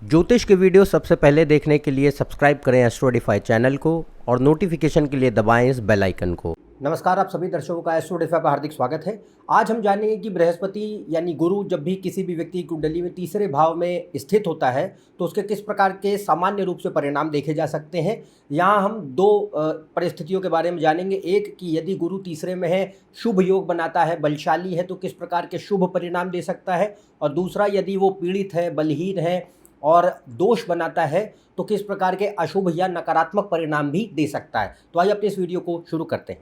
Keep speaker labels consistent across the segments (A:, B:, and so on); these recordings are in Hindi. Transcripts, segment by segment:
A: ज्योतिष के वीडियो सबसे पहले देखने के लिए सब्सक्राइब करें एस्ट्रोडिफाई चैनल को और नोटिफिकेशन के लिए दबाएं इस बेल आइकन को। नमस्कार, आप सभी दर्शकों का एस्ट्रोडिफाई पर हार्दिक स्वागत है। आज हम जानेंगे कि बृहस्पति यानी गुरु जब भी किसी भी व्यक्ति की कुंडली में तीसरे भाव में स्थित होता है तो उसके किस प्रकार के सामान्य रूप से परिणाम देखे जा सकते हैं। यहाँ हम दो परिस्थितियों के बारे में जानेंगे। एक कि यदि गुरु तीसरे में है, शुभ योग बनाता है, बलशाली है, तो किस प्रकार के शुभ परिणाम दे सकता है, और दूसरा यदि वो पीड़ित है, बलहीन है और दोष बनाता है तो किस प्रकार के अशुभ या नकारात्मक परिणाम भी दे सकता है। तो आइए अपने इस वीडियो को शुरू करते हैं।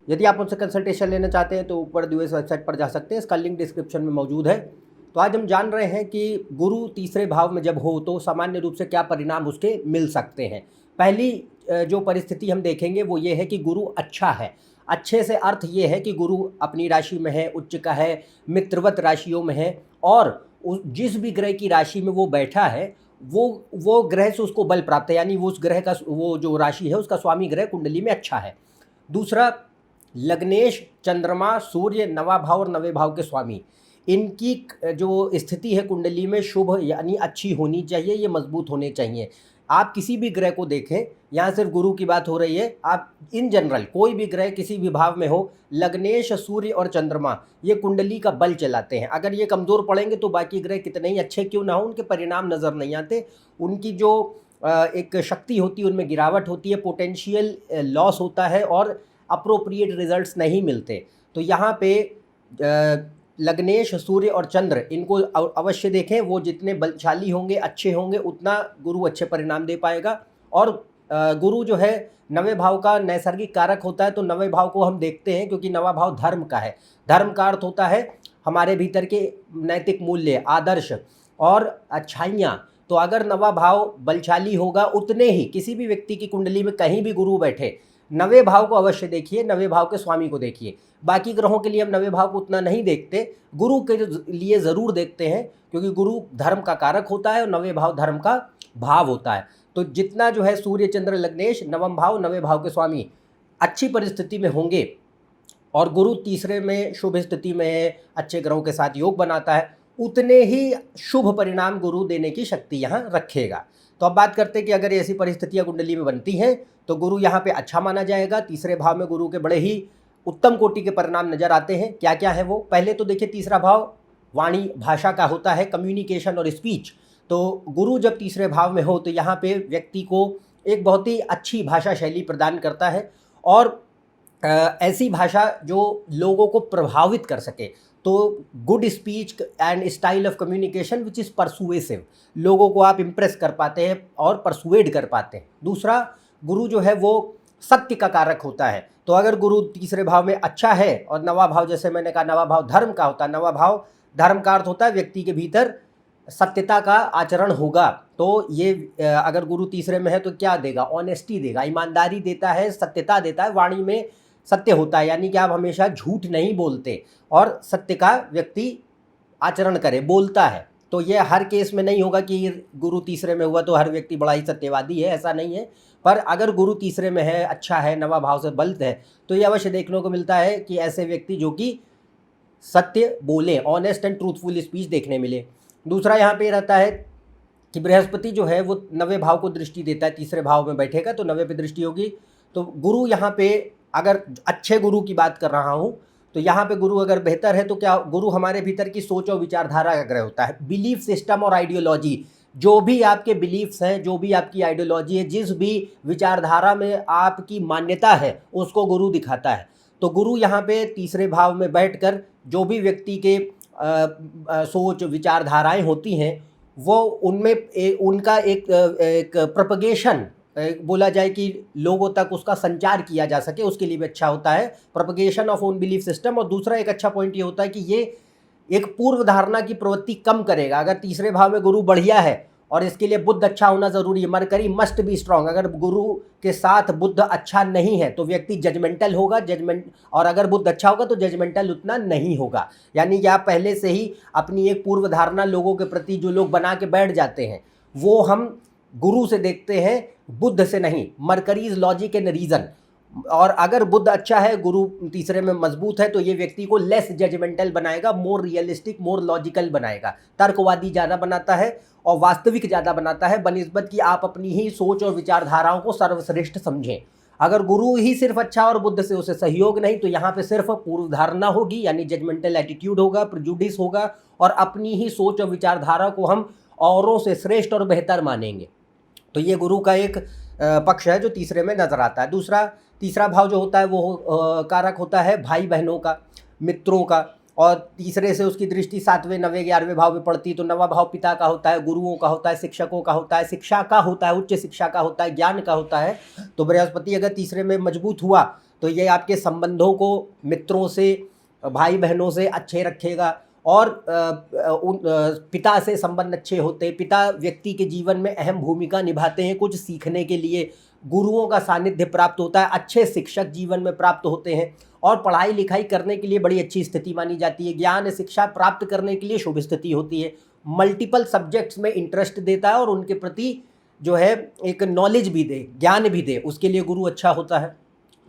A: यदि आप मुझसे कंसल्टेशन लेना चाहते हैं तो ऊपर दिए वेबसाइट पर जा सकते हैं, इसका लिंक डिस्क्रिप्शन में मौजूद है। तो आज हम जान रहे हैं कि गुरु तीसरे भाव में जब हो तो सामान्य रूप से क्या परिणाम उसके मिल सकते हैं। पहली जो परिस्थिति हम देखेंगे वो ये है कि गुरु अच्छा है। अच्छे से अर्थ ये है कि गुरु अपनी राशि में है, उच्च का है, मित्रवत राशियों में है, और जिस भी ग्रह की राशि में वो बैठा है वो ग्रह से उसको बल प्राप्त है, यानी वो उस ग्रह का वो जो राशि है उसका स्वामी ग्रह कुंडली में अच्छा है। दूसरा, लग्नेश, चंद्रमा, सूर्य नवा भाव और नवे भाव के स्वामी, इनकी जो स्थिति है कुंडली में शुभ यानी अच्छी होनी चाहिए, ये मजबूत होने चाहिए। आप किसी भी ग्रह को देखें, यहाँ सिर्फ गुरु की बात हो रही है, आप इन जनरल कोई भी ग्रह किसी भी भाव में हो, लग्नेश, सूर्य और चंद्रमा ये कुंडली का बल चलाते हैं। अगर ये कमज़ोर पड़ेंगे तो बाकी ग्रह कितने ही अच्छे क्यों ना हो, उनके परिणाम नज़र नहीं आते। उनकी जो एक शक्ति होती है उनमें गिरावट होती है, पोटेंशियल लॉस होता है और अप्रोप्रिएट रिजल्ट्स नहीं मिलते। तो यहाँ पे लग्नेश, सूर्य और चंद्र इनको अवश्य देखें। वो जितने बलशाली होंगे, अच्छे होंगे, उतना गुरु अच्छे परिणाम दे पाएगा। और गुरु जो है नवे भाव का नैसर्गिक कारक होता है, तो नवे भाव को हम देखते हैं क्योंकि नवा भाव धर्म का है। धर्म का अर्थ होता है हमारे भीतर के नैतिक मूल्य, आदर्श और अच्छाइयाँ। तो अगर नवा भाव बलशाली होगा, उतने ही किसी भी व्यक्ति की कुंडली में कहीं भी गुरु बैठे, नवे भाव को अवश्य देखिए, नवे भाव के स्वामी को देखिए। बाकी ग्रहों के लिए हम नवे भाव को उतना नहीं देखते, गुरु के लिए ज़रूर देखते हैं क्योंकि गुरु धर्म का कारक होता है और नवे भाव धर्म का भाव होता है। तो जितना जो है सूर्य, चंद्र, लग्नेश नवम भाव, नवे भाव के स्वामी अच्छी परिस्थिति में होंगे और गुरु तीसरे में शुभ स्थिति में है, अच्छे ग्रहों के साथ योग बनाता है, उतने ही शुभ परिणाम गुरु देने की शक्ति यहाँ रखेगा। तो अब बात करते हैं कि अगर ऐसी परिस्थितियाँ कुंडली में बनती हैं तो गुरु यहाँ पे अच्छा माना जाएगा। तीसरे भाव में गुरु के बड़े ही उत्तम कोटि के परिणाम नजर आते हैं। क्या क्या है वो? पहले तो देखिए, तीसरा भाव वाणी भाषा का होता है, कम्युनिकेशन और स्पीच। तो गुरु जब तीसरे भाव में हो तो यहाँ पे व्यक्ति को एक बहुत ही अच्छी भाषा शैली प्रदान करता है और ऐसी भाषा जो लोगों को प्रभावित कर सके। तो good speech and style of communication which is persuasive, लोगों को आप इम्प्रेस कर पाते हैं और परसुएड कर पाते हैं। दूसरा, गुरु जो है वो सत्य का कारक होता है। तो अगर गुरु तीसरे भाव में अच्छा है और नवा भाव, जैसे मैंने कहा, नवा भाव धर्म का होता है, नवा भाव धर्म का अर्थ होता है व्यक्ति के भीतर सत्यता का आचरण होगा। तो ये अगर गुरु तीसरे में है तो क्या देगा? ऑनेस्टी देगा, ईमानदारी देता है, सत्यता देता है, वाणी में सत्य होता है, यानी कि आप हमेशा झूठ नहीं बोलते और सत्य का व्यक्ति आचरण करे, बोलता है। तो ये हर केस में नहीं होगा कि गुरु तीसरे में हुआ तो हर व्यक्ति बड़ा ही सत्यवादी है, ऐसा नहीं है। पर अगर गुरु तीसरे में है, अच्छा है, नवा भाव से बल है, तो ये अवश्य देखने को मिलता है कि ऐसे व्यक्ति जो कि सत्य बोले, ऑनेस्ट एंड ट्रूथफुल स्पीच देखने मिले। दूसरा यहाँ पे रहता है कि बृहस्पति जो है वो नवे भाव को दृष्टि देता है, तीसरे भाव में बैठेगा तो नवे पे दृष्टि होगी। तो गुरु यहाँ पे, अगर अच्छे गुरु की बात कर रहा हूँ तो यहाँ पे गुरु अगर बेहतर है तो क्या, गुरु हमारे भीतर की सोच और विचारधारा का ग्रह होता है। बिलीफ सिस्टम और आइडियोलॉजी, जो भी आपके बिलीफ्स हैं, जो भी आपकी आइडियोलॉजी है, जिस भी विचारधारा में आपकी मान्यता है, उसको गुरु दिखाता है। तो गुरु यहाँ पे तीसरे भाव में बैठकर जो भी व्यक्ति के सोच विचारधाराएं होती हैं वो उनमें उनका एक प्रोपगेशन, बोला जाए कि लोगों तक उसका संचार किया जा सके, उसके लिए भी अच्छा होता है, propagation of own belief system. और दूसरा एक अच्छा पॉइंट ये होता है कि ये एक पूर्व धारणा की प्रवृत्ति कम करेगा। अगर तीसरे भाव में गुरु बढ़िया है, और इसके लिए बुध अच्छा होना ज़रूरी है, मरकरी मस्ट बी स्ट्रांग। अगर गुरु के साथ बुध अच्छा नहीं है तो व्यक्ति जजमेंटल होगा, और अगर बुध अच्छा होगा तो जजमेंटल उतना नहीं होगा। यानी कि आप पहले से ही अपनी एक पूर्व धारणा लोगों के प्रति जो लोग बना के बैठ जाते हैं वो हम गुरु से देखते हैं, बुद्ध से नहीं। मरकरीज लॉजिक एंड रीज़न, और अगर बुध अच्छा है, गुरु तीसरे में मजबूत है, तो ये व्यक्ति को लेस जजमेंटल बनाएगा, मोर रियलिस्टिक, मोर लॉजिकल बनाएगा, तर्कवादी ज़्यादा बनाता है और वास्तविक ज़्यादा बनाता है, बनिस्बत कि आप अपनी ही सोच और विचारधाराओं को सर्वश्रेष्ठ समझें। अगर गुरु ही सिर्फ अच्छा और बुध से उसे सहयोग नहीं, तो यहाँ पे सिर्फ पूर्व धारणा होगी, यानी जजमेंटल एटीट्यूड होगा, प्रिजुडिस होगा, और अपनी ही सोच और विचारधारा को हम औरों से श्रेष्ठ और बेहतर मानेंगे। तो ये गुरु का एक पक्ष है जो तीसरे में नजर आता है। तीसरा भाव जो होता है वो कारक होता है भाई बहनों का, मित्रों का, और तीसरे से उसकी दृष्टि 7वें 9वें 11वें भाव में पड़ती है। तो 9वां भाव पिता का होता है, गुरुओं का होता है, शिक्षकों का होता है, शिक्षा का होता है, उच्च शिक्षा का होता है, ज्ञान का होता है। तो बृहस्पति अगर तीसरे में मजबूत हुआ तो ये आपके संबंधों को मित्रों से, भाई बहनों से अच्छे रखेगा, और पिता से संबंध अच्छे होते हैं। पिता व्यक्ति के जीवन में अहम भूमिका निभाते हैं, कुछ सीखने के लिए गुरुओं का सानिध्य प्राप्त होता है, अच्छे शिक्षक जीवन में प्राप्त होते हैं, और पढ़ाई लिखाई करने के लिए बड़ी अच्छी स्थिति मानी जाती है। ज्ञान शिक्षा प्राप्त करने के लिए शुभ स्थिति होती है। मल्टीपल सब्जेक्ट्स में इंटरेस्ट देता है और उनके प्रति जो है एक नॉलेज भी दे, ज्ञान भी दे, उसके लिए गुरु अच्छा होता है।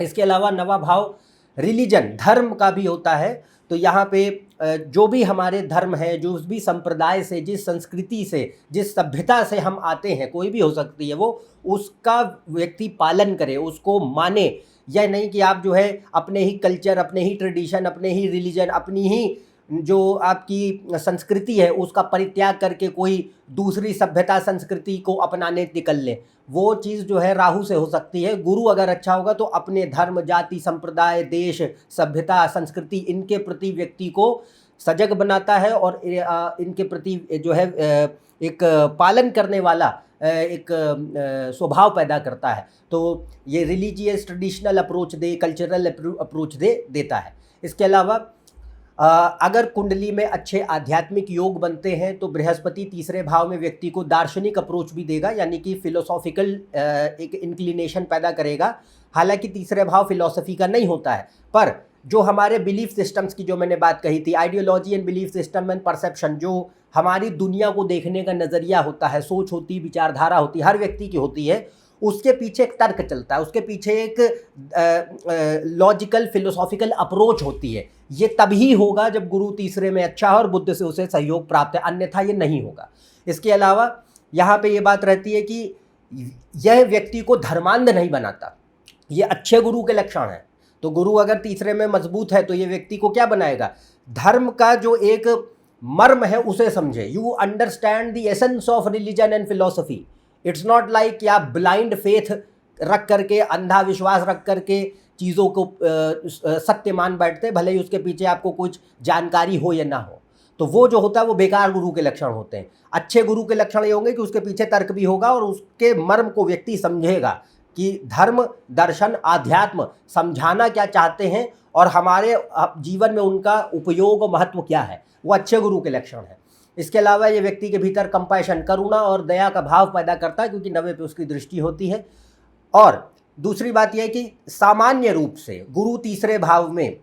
A: इसके अलावा 9वां भाव रिलीजन, धर्म का भी होता है। तो यहाँ पे जो भी हमारे धर्म है, जो भी संप्रदाय से, जिस संस्कृति से, जिस सभ्यता से हम आते हैं, कोई भी हो सकती है वो, उसका व्यक्ति पालन करे, उसको माने। यह नहीं कि आप जो है अपने ही कल्चर, अपने ही ट्रेडिशन, अपने ही रिलीजन, अपनी ही जो आपकी संस्कृति है उसका परित्याग करके कोई दूसरी सभ्यता संस्कृति को अपनाने निकल ले। वो चीज़ जो है राहु से हो सकती है। गुरु अगर अच्छा होगा तो अपने धर्म, जाति, संप्रदाय, देश, सभ्यता, संस्कृति, इनके प्रति व्यक्ति को सजग बनाता है, और इनके प्रति जो है एक पालन करने वाला एक स्वभाव पैदा करता है। तो ये रिलीजियस ट्रेडिशनल अप्रोच दे, कल्चरल अप्रोच देता है। इसके अलावा अगर कुंडली में अच्छे आध्यात्मिक योग बनते हैं तो बृहस्पति तीसरे भाव में व्यक्ति को दार्शनिक अप्रोच भी देगा, यानी कि फिलोसॉफिकल एक इंक्लिनेशन पैदा करेगा। हालांकि तीसरे भाव फिलॉसफी का नहीं होता है, पर जो हमारे बिलीफ सिस्टम्स की जो मैंने बात कही थी, ideology and belief system and perception, जो हमारी दुनिया को देखने का नज़रिया होता है, सोच होती है, विचारधारा होती है, हर व्यक्ति की होती है, उसके पीछे एक तर्क चलता है, उसके पीछे एक लॉजिकल फिलोसॉफिकल अप्रोच होती है। ये तभी होगा जब गुरु तीसरे में अच्छा है और बुध से उसे सहयोग प्राप्त है, अन्यथा ये नहीं होगा। इसके अलावा यहाँ पे ये बात रहती है कि यह व्यक्ति को धर्मांध नहीं बनाता, ये अच्छे गुरु के लक्षण हैं। तो गुरु अगर तीसरे में मजबूत है तो ये व्यक्ति को क्या बनाएगा, धर्म का जो एक मर्म है उसे समझे। You understand the essence of religion and philosophy. It's not like कि आप ब्लाइंड फेथ रख करके, अंधा विश्वास रख करके चीज़ों को सत्य मान बैठते, भले ही उसके पीछे आपको कुछ जानकारी हो या ना हो। तो वो जो होता है वो बेकार गुरु के लक्षण होते हैं। अच्छे गुरु के लक्षण ये होंगे कि उसके पीछे तर्क भी होगा और उसके मर्म को व्यक्ति समझेगा कि धर्म, दर्शन, आध्यात्म समझाना क्या चाहते हैं और हमारे जीवन में उनका उपयोग और महत्व क्या है, वो अच्छे गुरु के लक्षण है। इसके अलावा ये व्यक्ति के भीतर कंपैशन, करुणा और दया का भाव पैदा करता है, क्योंकि 9वें पे उसकी दृष्टि होती है। और दूसरी बात यह है कि सामान्य रूप से गुरु तीसरे भाव में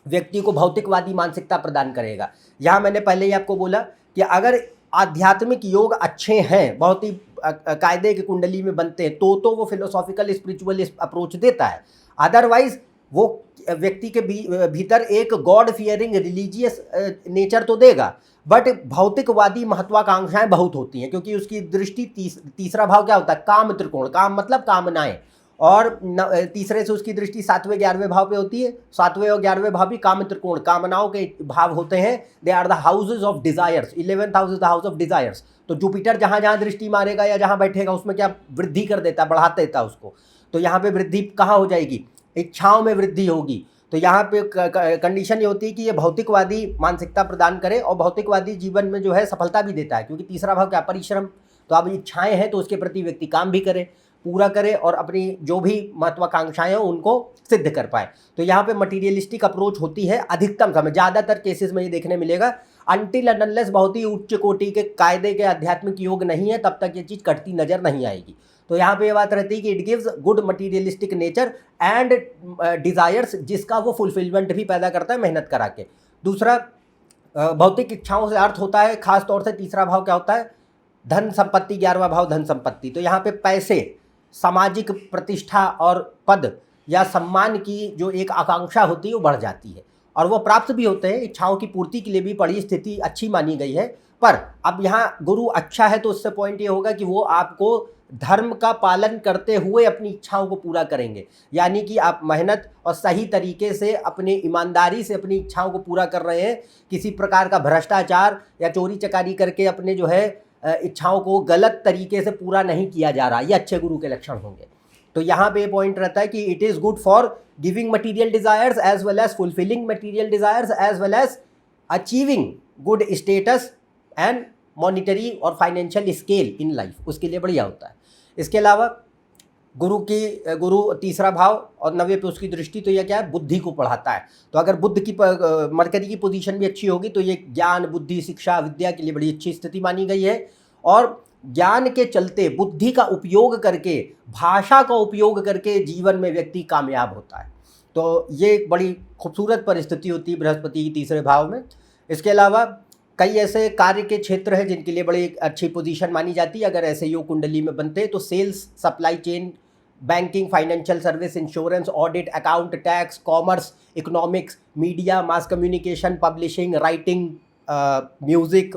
A: व्यक्ति को भौतिकवादी मानसिकता प्रदान करेगा। यहाँ मैंने पहले ही आपको बोला कि अगर आध्यात्मिक योग अच्छे हैं, बहुत ही कायदे की कुंडली में बनते हैं, तो वो फिलोसॉफिकल स्पिरिचुअल अप्रोच देता है। अदरवाइज वो व्यक्ति के भीतर एक गॉड फियरिंग रिलीजियस नेचर तो देगा, बट भौतिकवादी महत्वाकांक्षाएं बहुत होती हैं, क्योंकि उसकी दृष्टि तीसरा भाव क्या होता है, काम त्रिकोण, काम मतलब कामनाएं, और तीसरे से उसकी दृष्टि 7वें 11वें भाव पे होती है। 7वें और 11वें भाव भी काम त्रिकोण, कामनाओं के भाव होते हैं। They are the houses of desires. 11th house is the house of desires. तो जुपिटर जहाँ जहाँ दृष्टि मारेगा या जहाँ बैठेगा उसमें क्या वृद्धि कर देता है, बढ़ा देता है उसको। तो यहाँ पे वृद्धि कहाँ हो जाएगी, इच्छाओं में वृद्धि होगी। तो यहाँ पे कंडीशन ये होती है कि ये भौतिकवादी मानसिकता प्रदान करे, और भौतिकवादी जीवन में जो है सफलता भी देता है, क्योंकि तीसरा भाव क्या, परिश्रम। तो अब इच्छाएं हैं तो उसके प्रति व्यक्ति काम भी करे, पूरा करे, और अपनी जो भी महत्वाकांक्षाएं हैं उनको सिद्ध कर पाए। तो यहाँ पे मटीरियलिस्टिक अप्रोच होती है अधिकतम समय, ज़्यादातर केसेस में ये देखने मिलेगा। अनटिल एंड अनलेस बहुत ही उच्च कोटि के कायदे के आध्यात्मिक योग नहीं है, तब तक ये चीज़ कटती नजर नहीं आएगी। तो यहाँ पे ये बात रहती है कि it gives good materialistic nature and desires, जिसका वो फुलफिलमेंट भी पैदा करता है मेहनत करा के। दूसरा, भौतिक इच्छाओं से अर्थ होता है, खास तौर से तीसरा भाव क्या होता है, धन संपत्ति। 11वां भाव धन संपत्ति। तो यहाँ पे पैसे, सामाजिक प्रतिष्ठा और पद, या सम्मान की जो एक आकांक्षा होती है वो बढ़ जाती है, और वो प्राप्त भी होते हैं। इच्छाओं की पूर्ति के लिए भी परिस्थिति अच्छी मानी गई है। पर अब यहाँ गुरु अच्छा है तो उससे पॉइंट ये होगा कि वो आपको धर्म का पालन करते हुए अपनी इच्छाओं को पूरा करेंगे, यानी कि आप मेहनत और सही तरीके से अपनी ईमानदारी से अपनी इच्छाओं को पूरा कर रहे हैं, किसी प्रकार का भ्रष्टाचार या चोरी चकारी करके अपने जो है इच्छाओं को गलत तरीके से पूरा नहीं किया जा रहा, ये अच्छे गुरु के लक्षण होंगे। तो यहाँ पे पॉइंट रहता है कि it is good for giving material desires as well as fulfilling material desires as well as achieving good status and monetary और फाइनेंशियल स्केल इन लाइफ, उसके लिए बढ़िया होता है। इसके अलावा गुरु तीसरा भाव और 90 पे उसकी दृष्टि, तो यह क्या है, बुद्धि को बढ़ाता है। तो अगर बुद्ध की मरकरी की पोजीशन भी अच्छी होगी तो ये ज्ञान, बुद्धि, शिक्षा, विद्या के लिए बड़ी अच्छी स्थिति मानी गई है। और ज्ञान के चलते बुद्धि का उपयोग करके, भाषा का उपयोग करके जीवन में व्यक्ति कामयाब होता है। तो ये एक बड़ी खूबसूरत परिस्थिति होती है बृहस्पति की तीसरे भाव में। इसके अलावा कई ऐसे कार्य के क्षेत्र हैं जिनके लिए बड़ी अच्छी पोजीशन मानी जाती है। अगर ऐसे योग कुंडली में बनते हैं तो sales, supply chain, banking, financial service, insurance, audit, account, tax, commerce, economics, media, mass communication, publishing, writing, music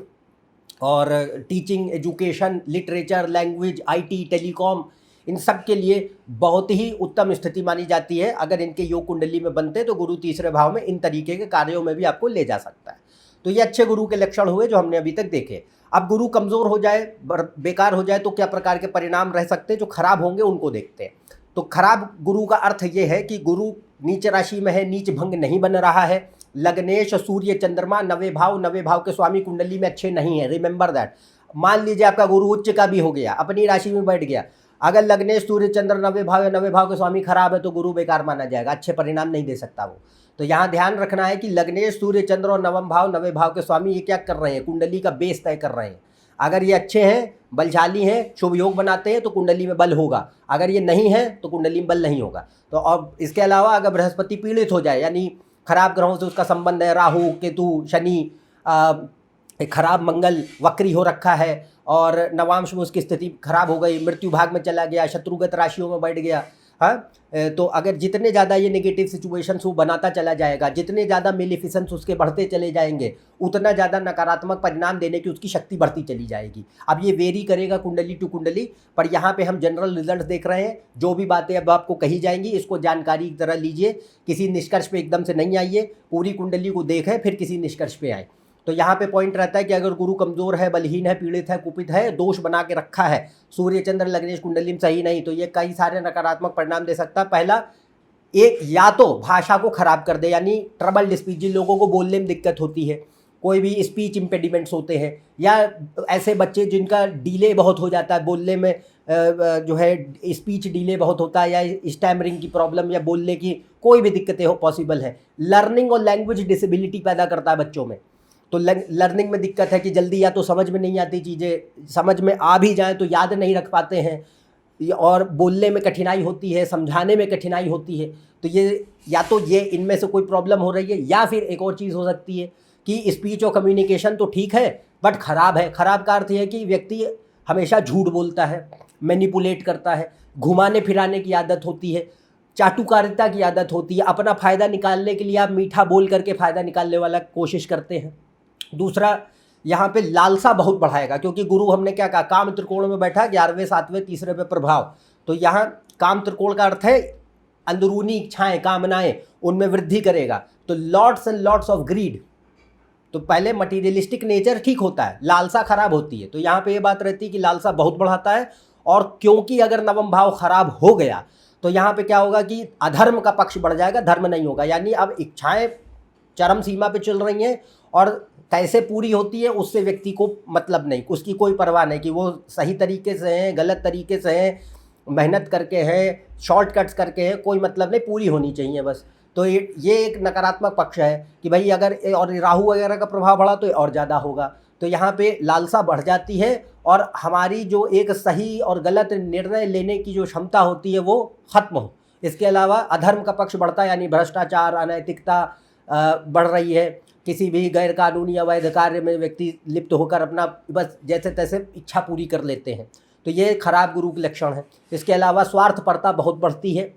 A: और teaching, education, literature, language, IT, telecom, इन सब के लिए बहुत ही उत्तम स्थिति मानी जाती है। अगर इनके योग कुंडली में बनते तो गुरु तीसरे भाव में इन तरीके के कार्यों में भी आपको ले जा सकता है। तो ये अच्छे गुरु के लक्षण हुए जो हमने अभी तक देखे। अब गुरु कमज़ोर हो जाए, बेकार हो जाए तो क्या प्रकार के परिणाम रह सकते हैं, जो खराब होंगे उनको देखते हैं। तो खराब गुरु का अर्थ ये है कि गुरु नीच राशि में है, नीच भंग नहीं बन रहा है। लग्नेश, सूर्य, चंद्रमा, 90 भाव के स्वामी कुंडली में अच्छे नहीं है, रिमेंबर दैट। मान लीजिए आपका गुरु उच्च का भी हो गया, अपनी राशि में बैठ गया, अगर लग्नेश, सूर्य, चंद्र 90 भाव या 90 भाव के स्वामी खराब है तो गुरु बेकार माना जाएगा, अच्छे परिणाम नहीं दे सकता वो। तो यहाँ ध्यान रखना है कि लग्नेश, सूर्य, चंद्र और 90 भाव के स्वामी ये क्या कर रहे हैं, कुंडली का बेस तय कर रहे हैं। अगर ये अच्छे हैं, बलशाली हैं, शुभ योग बनाते हैं तो कुंडली में बल होगा, अगर ये नहीं है तो कुंडली में बल नहीं होगा। तो अब इसके अलावा अगर बृहस्पति पीड़ित हो जाए, यानी खराब ग्रहों से उसका संबंध है, राहु, केतु, शनि, खराब मंगल वक्री हो रखा है और नवांश में उसकी स्थिति खराब हो गई, मृत्यु भाग में चला गया, शत्रुगत राशियों में बैठ गया, हाँ, तो अगर जितने ज़्यादा ये नेगेटिव सिचुएशंस वो बनाता चला जाएगा, जितने ज़्यादा मेलिफिसेंस उसके बढ़ते चले जाएंगे, उतना ज़्यादा नकारात्मक परिणाम देने की उसकी शक्ति बढ़ती चली जाएगी। अब ये वेरी करेगा कुंडली टू कुंडली, पर यहाँ पे हम जनरल रिजल्ट देख रहे हैं। जो भी बातें अब आपको कही जाएंगी इसको जानकारी की तरह लीजिए, किसी निष्कर्ष पे एकदम से नहीं आइए, पूरी कुंडली को देखें फिर किसी निष्कर्ष पे आए। तो यहाँ पे पॉइंट रहता है कि अगर गुरु कमज़ोर है, बलहीन है, पीड़ित है, कुपित है, दोष बना के रखा है, सूर्य चंद्र लग्नेश कुंडली में सही नहीं, तो ये कई सारे नकारात्मक परिणाम दे सकता है। पहला, एक या तो भाषा को खराब कर दे, यानी ट्रबल्ड स्पीच, जिन लोगों को बोलने में दिक्कत होती है, कोई भी स्पीच इम्पेडिमेंट्स होते हैं, या ऐसे बच्चे जिनका डिले बहुत हो जाता है बोलने में, जो है स्पीच डिले बहुत होता है, या स्टैमरिंग की प्रॉब्लम या बोलने की कोई भी दिक्कतें हो पॉसिबल है। लर्निंग और लैंग्वेज डिसेबिलिटी पैदा करता है बच्चों में, तो लर्निंग में दिक्कत है कि जल्दी या तो समझ में नहीं आती चीज़ें, समझ में आ भी जाए तो याद नहीं रख पाते हैं, और बोलने में कठिनाई होती है, समझाने में कठिनाई होती है। तो ये या तो ये इनमें से कोई प्रॉब्लम हो रही है, या फिर एक और चीज़ हो सकती है कि स्पीच और कम्युनिकेशन तो ठीक है बट ख़राब है। ख़राब का अर्थ है कि व्यक्ति हमेशा झूठ बोलता है, मैनिपुलेट करता है, घुमाने फिराने की आदत होती है, चाटुकारिता की आदत होती है, अपना फ़ायदा निकालने के लिए आप मीठा बोल करके फ़ायदा निकालने वाला कोशिश करते हैं। दूसरा, यहाँ पे लालसा बहुत बढ़ाएगा, क्योंकि गुरु हमने क्या कहा, काम त्रिकोण में बैठा, 11वें 7वें तीसरे पे प्रभाव। तो यहाँ काम त्रिकोण का अर्थ है अंदरूनी इच्छाएं, कामनाएं, उनमें वृद्धि करेगा। तो lots and lots of greed, तो पहले मटीरियलिस्टिक नेचर ठीक होता है, लालसा खराब होती है। तो यहाँ पे ये बात रहती है कि लालसा बहुत बढ़ाता है, और क्योंकि अगर नवम भाव खराब हो गया तो यहाँ पे क्या होगा कि अधर्म का पक्ष बढ़ जाएगा, धर्म नहीं होगा। यानी अब इच्छाएं चरम सीमा पे चल रही हैं, और कैसे पूरी होती है उससे व्यक्ति को मतलब नहीं, उसकी कोई परवाह नहीं कि वो सही तरीके से हैं, गलत तरीके से हैं, मेहनत करके हैं, शॉर्टकट्स करके हैं, कोई मतलब नहीं, पूरी होनी चाहिए बस। तो ये एक नकारात्मक पक्ष है कि भाई अगर और राहु वगैरह का प्रभाव बढ़ा तो और ज़्यादा होगा। तो यहाँ पे लालसा बढ़ जाती है, और हमारी जो एक सही और गलत निर्णय लेने की जो क्षमता होती है वो ख़त्म हो। इसके अलावा अधर्म का पक्ष बढ़ता है, यानी भ्रष्टाचार, अनैतिकता बढ़ रही है, किसी भी गैर कानूनी अवैध कार्य में व्यक्ति लिप्त होकर अपना बस जैसे तैसे इच्छा पूरी कर लेते हैं। तो ये खराब गुरु के लक्षण है। इसके अलावा स्वार्थपरता बहुत बढ़ती है,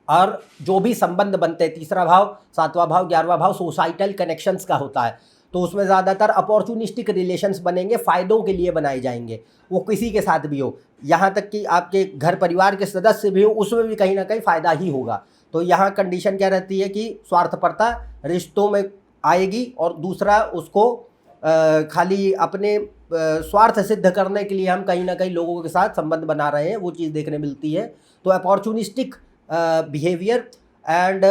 A: और जो भी संबंध बनते हैं, तीसरा भाव, सातवां भाव, 11वां भाव सोसाइटल कनेक्शंस का होता है, तो उसमें ज़्यादातर अपॉर्चुनिस्टिक रिलेशंस बनेंगे, फ़ायदों के लिए बनाए जाएंगे, वो किसी के साथ भी हो, यहाँ तक कि आपके घर परिवार के सदस्य भी हो, उसमें भी कहीं ना कहीं फ़ायदा ही होगा। तो यहाँ कंडीशन क्या रहती है कि स्वार्थपरता रिश्तों में आएगी, और दूसरा उसको खाली अपने स्वार्थ सिद्ध करने के लिए हम कहीं ना कहीं लोगों के साथ संबंध बना रहे हैं, वो चीज़ देखने मिलती है। तो opportunistic behaviour and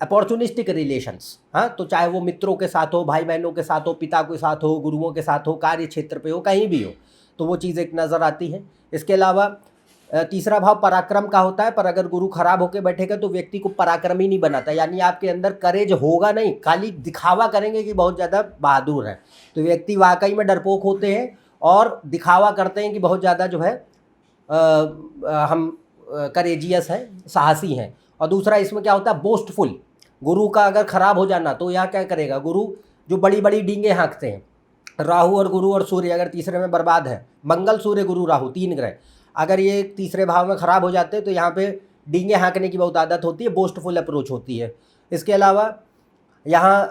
A: opportunistic relations, हाँ, तो चाहे वो मित्रों के साथ हो, भाई बहनों के साथ हो, पिता के साथ हो, गुरुओं के साथ हो, कार्य क्षेत्र पे हो, कहीं भी हो, तो वो चीज़ एक नज़र आती है। इसके अलावा तीसरा भाव पराक्रम का होता है, पर अगर गुरु खराब होकर बैठेगा तो व्यक्ति को पराक्रमी नहीं बनाता, यानी आपके अंदर करेज होगा नहीं, खाली दिखावा करेंगे कि बहुत ज़्यादा बहादुर है। तो व्यक्ति वाकई में डरपोक होते हैं और दिखावा करते हैं कि बहुत ज़्यादा जो है हम करेजियस हैं, साहसी हैं। और दूसरा इसमें क्या होता है, बोस्टफुल। गुरु का अगर खराब हो जाना तो यह क्या करेगा, गुरु जो बड़ी बड़ी डींगे हाँकते हैं, राहु और गुरु और सूर्य अगर तीसरे में बर्बाद है, मंगल सूर्य गुरु राहु 3 ग्रह, अगर ये तीसरे भाव में ख़राब हो जाते हैं तो यहाँ पे डींगे हाँकने की बहुत आदत होती है, बोस्टफुल अप्रोच होती है। इसके अलावा यहाँ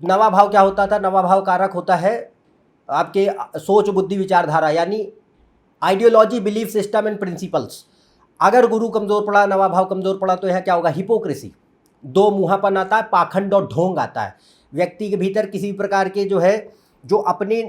A: नवा भाव क्या होता था, नवा भाव कारक होता है आपके सोच, बुद्धि, विचारधारा, यानी ideology, belief system and principles. अगर गुरु कमज़ोर पड़ा, नवा भाव कमज़ोर पड़ा, तो यहाँ क्या होगा, हिपोक्रेसी, दो मुँहापन आता है, पाखंड और ढोंग आता है। व्यक्ति के भीतर किसी भी प्रकार के जो है, जो अपने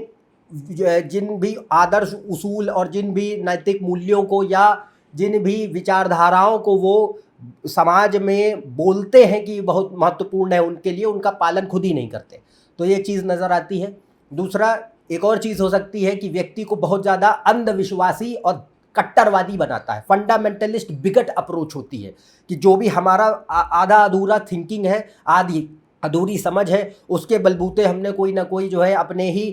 A: जिन भी आदर्श उसूल और जिन भी नैतिक मूल्यों को या जिन भी विचारधाराओं को वो समाज में बोलते हैं कि बहुत महत्वपूर्ण है उनके लिए, उनका पालन खुद ही नहीं करते, तो ये चीज़ नज़र आती है। दूसरा एक और चीज़ हो सकती है कि व्यक्ति को बहुत ज़्यादा अंधविश्वासी और कट्टरवादी बनाता है, फंडामेंटलिस्ट बिगट अप्रोच होती है, कि जो भी हमारा आधा अधूरा थिंकिंग है, आधी अधूरी समझ है, उसके बलबूते हमने कोई ना कोई जो है अपने ही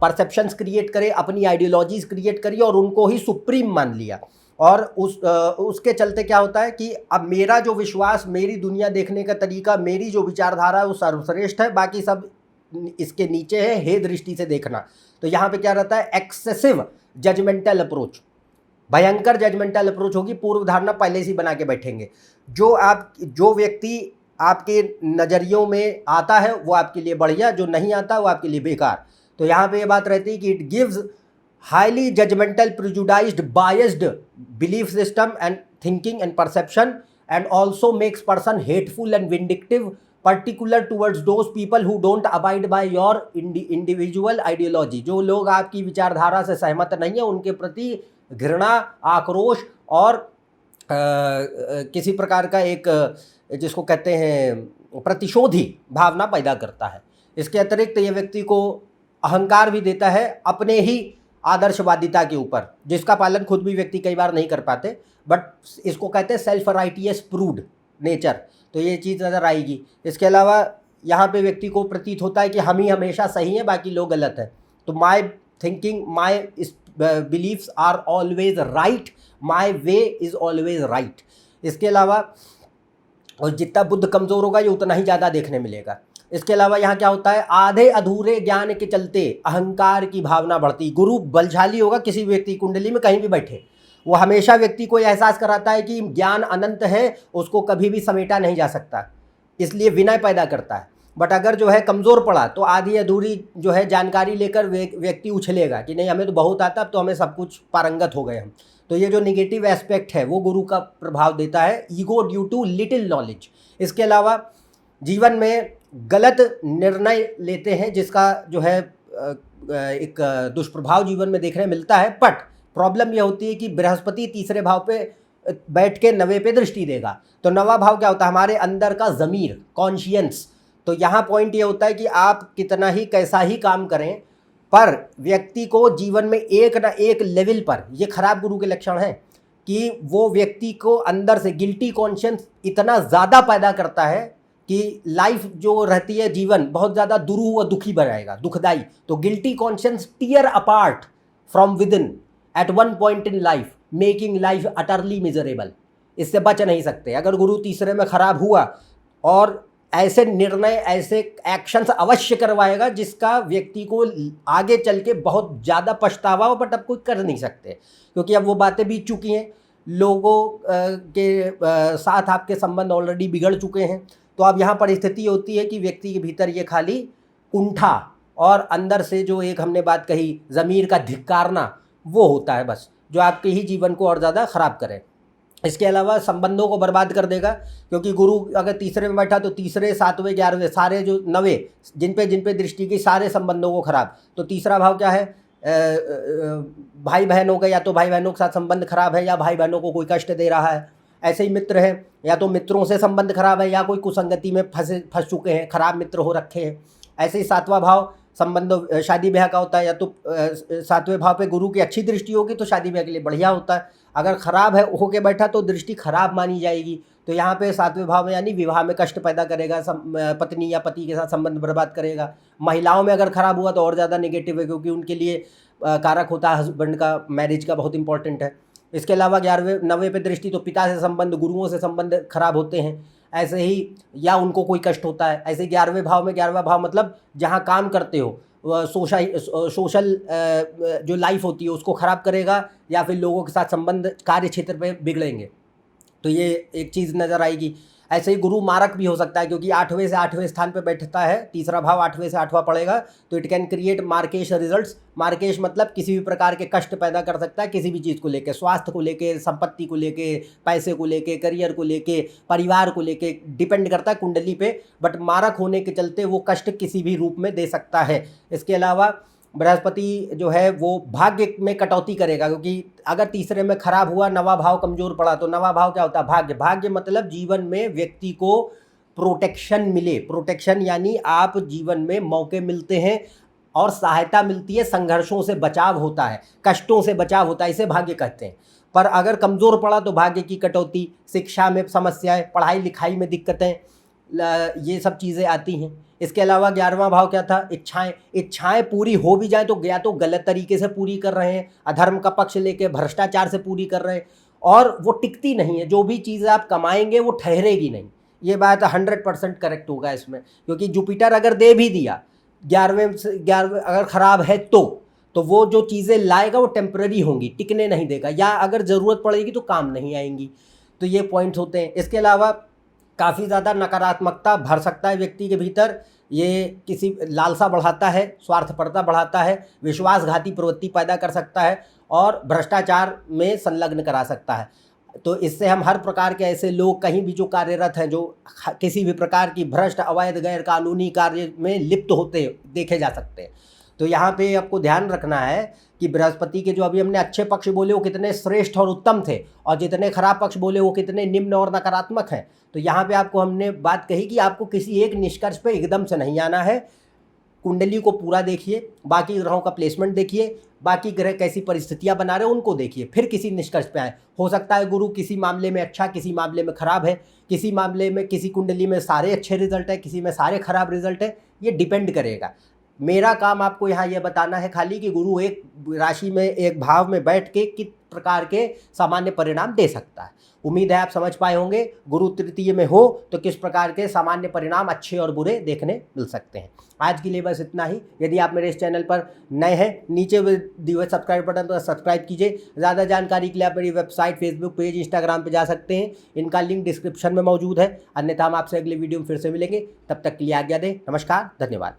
A: परसेप्शंस क्रिएट करे, अपनी आइडियोलॉजीज़ क्रिएट करी और उनको ही सुप्रीम मान लिया। और उसके चलते क्या होता है कि अब मेरा जो विश्वास, मेरी दुनिया देखने का तरीका, मेरी जो विचारधारा है वो सर्वश्रेष्ठ है, बाकी सब इसके नीचे है, हे दृष्टि से देखना। तो यहाँ पे क्या रहता है, एक्सेसिव जजमेंटल अप्रोच, भयंकर जजमेंटल अप्रोच होगी, पूर्व धारणा पहले से बना के बैठेंगे। जो व्यक्ति आपके नज़रियों में आता है वो आपके लिए बढ़िया, जो नहीं आता वो आपके लिए बेकार। तो यहाँ पे ये बात रहती है कि it gives highly judgemental, prejudiced, biased belief system and thinking and perception, and also makes person hateful and vindictive, particular towards those people who don't abide by your individual ideology. जो लोग आपकी विचारधारा से सहमत नहीं है, उनके प्रति घृणा, आक्रोश और किसी प्रकार का एक जिसको कहते हैं प्रतिशोधी भावना पैदा करता है। इसके अतिरिक्त ये व्यक्ति को अहंकार भी देता है अपने ही आदर्शवादिता के ऊपर, जिसका पालन खुद भी व्यक्ति कई बार नहीं कर पाते, बट इसको कहते हैं सेल्फ राइटियस प्रूड नेचर। तो ये चीज़ नज़र आएगी। इसके अलावा यहाँ पे व्यक्ति को प्रतीत होता है कि हम ही हमेशा सही हैं, बाकी लोग गलत हैं। तो my thinking, my believes are always right, my way is always right. इसके अलावा और जितना बुद्ध कमज़ोर होगा ये उतना ही ज़्यादा देखने मिलेगा। इसके अलावा यहाँ क्या होता है, आधे अधूरे ज्ञान के चलते अहंकार की भावना बढ़ती। गुरु बलशाली होगा किसी व्यक्ति कुंडली में कहीं भी बैठे, वो हमेशा व्यक्ति को एहसास कराता है कि ज्ञान अनंत है, उसको कभी भी समेटा नहीं जा सकता, इसलिए विनय पैदा करता है। बट अगर जो है कमज़ोर पड़ा तो आधी अधूरी जो है जानकारी लेकर व्यक्ति उछलेगा कि नहीं हमें तो बहुत आता, अब तो हमें सब कुछ पारंगत हो गए हम। तो ये जो निगेटिव एस्पेक्ट है वो गुरु का प्रभाव देता है, ego due to little knowledge. इसके अलावा जीवन में गलत निर्णय लेते हैं, जिसका जो है एक दुष्प्रभाव जीवन में देखने मिलता है। बट प्रॉब्लम यह होती है कि बृहस्पति तीसरे भाव पे बैठ के नवे पे दृष्टि देगा। तो नवा भाव क्या होता है, हमारे अंदर का ज़मीर, कॉन्शियंस। तो यहाँ पॉइंट ये होता है कि आप कितना ही कैसा ही काम करें, पर व्यक्ति को जीवन में एक ना एक लेवल पर, ये खराब गुरु के लक्षण हैं कि वो व्यक्ति को अंदर से गिल्टी कॉन्शियंस इतना ज़्यादा पैदा करता है कि लाइफ जो रहती है, जीवन बहुत ज़्यादा दुरूह व दुखी बनाएगा, दुखदाई। तो guilty conscience tear apart from within at one point in life, making life utterly miserable. इससे बच नहीं सकते। अगर गुरु तीसरे में खराब हुआ और ऐसे निर्णय, ऐसे एक्शंस अवश्य करवाएगा जिसका व्यक्ति को आगे चल के बहुत ज़्यादा पछतावा हो, बट अब कोई कर नहीं सकते क्योंकि अब वो बातें बीत चुकी हैं। लोगों के साथ आपके संबंध ऑलरेडी बिगड़ चुके हैं। तो अब यहाँ पर स्थिति होती है कि व्यक्ति के भीतर ये खाली कुंठा और अंदर से जो एक हमने बात कही ज़मीर का धिक्कारना, वो होता है बस, जो आपके ही जीवन को और ज़्यादा ख़राब करे। इसके अलावा संबंधों को बर्बाद कर देगा, क्योंकि गुरु अगर तीसरे में बैठा तो तीसरे, सातवें, 11वें सारे जो 9वें जिन पे दृष्टि की, सारे संबंधों को खराब। तो तीसरा भाव क्या है? भाई बहनों का, या तो भाई बहनों के साथ संबंध खराब है या भाई बहनों को कोई कष्ट दे रहा है। ऐसे ही मित्र है, या तो मित्रों से संबंध खराब है या कोई कुसंगति में फंस चुके हैं, खराब मित्र हो रखे हैं। ऐसे ही सातवां भाव संबंध शादी ब्याह का होता है, या तो सातवें भाव पे गुरु की अच्छी दृष्टि होगी तो शादी ब्याह के लिए बढ़िया होता है। अगर खराब है होके बैठा तो दृष्टि खराब मानी जाएगी। तो यहाँ पे सातवें भाव में यानी विवाह में कष्ट पैदा करेगा, पत्नी या पति के साथ संबंध बर्बाद करेगा। महिलाओं में अगर खराब हुआ तो और ज़्यादा नेगेटिव है, क्योंकि उनके लिए कारक होता है हस्बैंड का, मैरिज का बहुत इंपॉर्टेंट है। इसके अलावा 11वें 9वें पे दृष्टि, तो पिता से संबंध, गुरुओं से संबंध खराब होते हैं। ऐसे ही या उनको कोई कष्ट होता है। ऐसे 11वें भाव में, 11वां भाव मतलब जहाँ काम करते हो, सोशल जो लाइफ होती है उसको ख़राब करेगा, या फिर लोगों के साथ संबंध कार्य क्षेत्र पे बिगड़ेंगे। तो ये एक चीज़ नज़र आएगी। ऐसे ही गुरु मारक भी हो सकता है, क्योंकि 8वें से 8वें स्थान पे बैठता है। तीसरा भाव 8वें से 8वां पड़ेगा, तो इट कैन क्रिएट मार्केश रिजल्ट्स। मार्केश मतलब किसी भी प्रकार के कष्ट पैदा कर सकता है, किसी भी चीज़ को लेके, स्वास्थ्य को लेके, संपत्ति को लेके, पैसे को लेके, करियर को लेके, परिवार को लेके, डिपेंड करता है कुंडली पे। बट मारक होने के चलते वो कष्ट किसी भी रूप में दे सकता है। इसके अलावा बृहस्पति जो है वो भाग्य में कटौती करेगा, क्योंकि अगर तीसरे में खराब हुआ, नवा भाव कमज़ोर पड़ा, तो नवा भाव क्या होता है? भाग्य। भाग्य मतलब जीवन में व्यक्ति को प्रोटेक्शन मिले। प्रोटेक्शन यानी आप जीवन में मौके मिलते हैं और सहायता मिलती है, संघर्षों से बचाव होता है, कष्टों से बचाव होता है, इसे भाग्य कहते हैं। पर अगर कमज़ोर पड़ा तो भाग्य की कटौती, शिक्षा में समस्याएं, पढ़ाई लिखाई में दिक्कतें, ये सब चीज़ें आती हैं। इसके अलावा 11वां भाव क्या था? इच्छाएं। इच्छाएं पूरी हो भी जाए तो या तो गलत तरीके से पूरी कर रहे हैं, अधर्म का पक्ष लेके भ्रष्टाचार से पूरी कर रहे हैं, और वो टिकती नहीं है। जो भी चीज़ आप कमाएंगे वो ठहरेगी नहीं। ये बात 100% करेक्ट होगा इसमें, क्योंकि जुपिटर अगर दे भी दिया 11वें से 11वें अगर ख़राब है तो वो जो चीज़ें लाएगा वो टेम्पररी होंगी, टिकने नहीं देगा, या अगर ज़रूरत पड़ेगी तो काम नहीं आएंगी। तो ये पॉइंट्स होते हैं। इसके अलावा काफ़ी ज़्यादा नकारात्मकता भर सकता है व्यक्ति के भीतर। ये किसी लालसा बढ़ाता है, स्वार्थपरता बढ़ाता है, विश्वासघाती प्रवृत्ति पैदा कर सकता है, और भ्रष्टाचार में संलग्न करा सकता है। तो इससे हम हर प्रकार के ऐसे लोग कहीं भी जो कार्यरत हैं, जो किसी भी प्रकार की भ्रष्ट, अवैध, गैर कानूनी कार्य में लिप्त होते देखे जा सकते हैं। तो यहाँ पे आपको ध्यान रखना है कि बृहस्पति के जो अभी हमने अच्छे पक्ष बोले वो कितने श्रेष्ठ और उत्तम थे, और जितने खराब पक्ष बोले वो कितने निम्न और नकारात्मक हैं। तो यहाँ पे आपको हमने बात कही कि आपको किसी एक निष्कर्ष पे एकदम से नहीं आना है। कुंडली को पूरा देखिए, बाकी ग्रहों का प्लेसमेंट देखिए, बाकी ग्रह कैसी परिस्थितियां बना रहे हैं उनको देखिए, फिर किसी निष्कर्ष पे आए। हो सकता है गुरु किसी मामले में अच्छा, किसी मामले में ख़राब है, किसी मामले में, किसी कुंडली में सारे अच्छे रिजल्ट है, किसी में सारे खराब रिजल्ट है। ये डिपेंड करेगा। मेरा काम आपको यहाँ ये बताना है खाली कि गुरु एक राशि में, एक भाव में बैठ के किस प्रकार के सामान्य परिणाम दे सकता है। उम्मीद है आप समझ पाए होंगे। गुरु तृतीय में हो तो किस प्रकार के सामान्य परिणाम अच्छे और बुरे देखने मिल सकते हैं। आज के लिए बस इतना ही। यदि आप मेरे इस चैनल पर नए हैं, नीचे दिए हुए सब्सक्राइब बटन पर सब्सक्राइब कीजिए। ज़्यादा जानकारी के लिए आप मेरी वेबसाइट, फेसबुक पेज, इंस्टाग्राम पर जा सकते हैं। इनका लिंक डिस्क्रिप्शन में मौजूद है। अन्यथा हम आपसे अगले वीडियो में फिर से मिलेंगे। तब तक के लिए आज्ञा दें। नमस्कार, धन्यवाद।